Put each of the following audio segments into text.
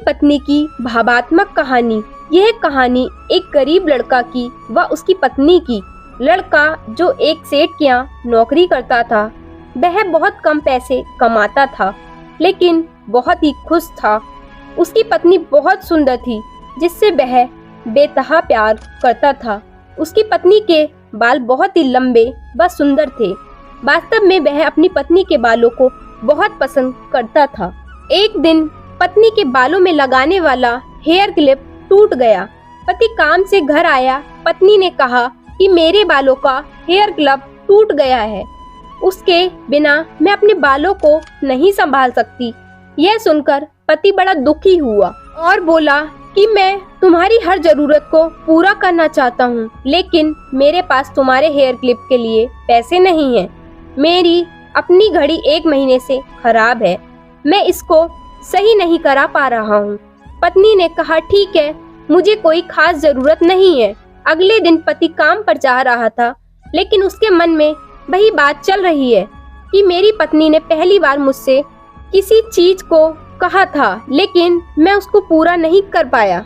पत्नी की भावात्मक कहानी। यह कहानी एक गरीब लड़का की व उसकी पत्नी की। लड़का जो एक सेठ के यहाँ नौकरी करता था, वह बहुत कम पैसे कमाता था, लेकिन बहुत ही खुश था। उसकी पत्नी बहुत सुंदर थी, जिससे वह बेतहा प्यार करता था। उसकी पत्नी के बाल बहुत ही लंबे व सुंदर थे। वास्तव में वह अपनी पत्नी के बालों को बहुत पसंद करता था। एक दिन पत्नी के बालों में लगाने वाला हेयर क्लिप टूट गया। पति काम से घर आया। पत्नी ने कहा कि मेरे बालों का हेयर क्लिप टूट गया है, उसके बिना मैं अपने बालों को नहीं संभाल सकती। यह सुनकर पति बड़ा दुखी हुआ और बोला कि मैं तुम्हारी हर जरूरत को पूरा करना चाहता हूँ, लेकिन मेरे पास तुम्हारे हेयर क्लिप के लिए पैसे नहीं हैं। मेरी अपनी घड़ी 1 महीने से खराब है, मैं इसको सही नहीं करा पा रहा हूँ। पत्नी ने कहा ठीक है, मुझे कोई खास जरूरत नहीं है। अगले दिन पति काम पर जा रहा था, लेकिन उसके मन में वही बात चल रही है कि मेरी पत्नी ने पहली बार मुझसे किसी चीज को कहा था, लेकिन मैं उसको पूरा नहीं कर पाया।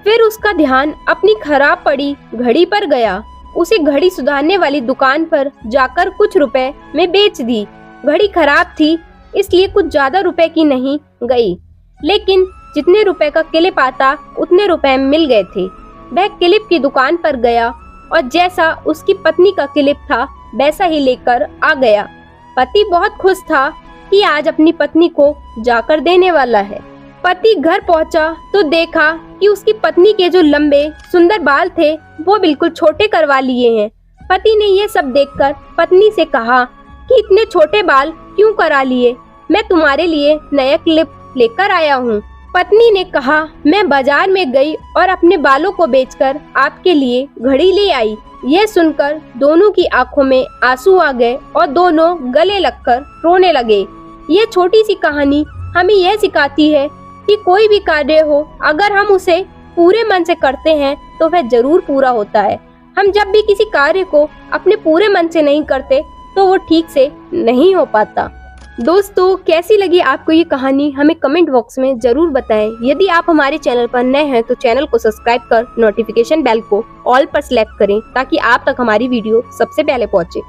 फिर उसका ध्यान अपनी खराब पड़ी घड़ी पर गया। उसे घड़ी सुधारने वाली दुकान पर जाकर कुछ रुपए में बेच दी। घड़ी खराब थी, इसलिए कुछ ज्यादा रुपए की नहीं गई, लेकिन जितने रुपए का क्लिप आता उतने रुपए मिल गए थे। वह क्लिप की दुकान पर गया और जैसा उसकी पत्नी का क्लिप था वैसा ही लेकर आ गया। पति बहुत खुश था कि आज अपनी पत्नी को जाकर देने वाला है। पति घर पहुंचा तो देखा कि उसकी पत्नी के जो लंबे सुंदर बाल थे वो बिल्कुल छोटे करवा लिए हैं। पति ने ये सब देखकर पत्नी से कहा कि इतने छोटे बाल क्यों करा लिए, मैं तुम्हारे लिए नया क्लिप लेकर आया हूँ। पत्नी ने कहा मैं बाजार में गई और अपने बालों को बेचकर आपके लिए घड़ी ले आई। यह सुनकर दोनों की आंखों में आंसू आ गए और दोनों गले लगकर रोने लगे। यह छोटी सी कहानी हमें यह सिखाती है कि कोई भी कार्य हो, अगर हम उसे पूरे मन से करते हैं तो वह जरूर पूरा होता है। हम जब भी किसी कार्य को अपने पूरे मन से नहीं करते तो वो ठीक से नहीं हो पाता। दोस्तों, कैसी लगी आपको ये कहानी हमें कमेंट बॉक्स में जरूर बताएं। यदि आप हमारे चैनल पर नए हैं तो चैनल को सब्सक्राइब कर नोटिफिकेशन बेल को ऑल पर सेलेक्ट करें, ताकि आप तक हमारी वीडियो सबसे पहले पहुंचे।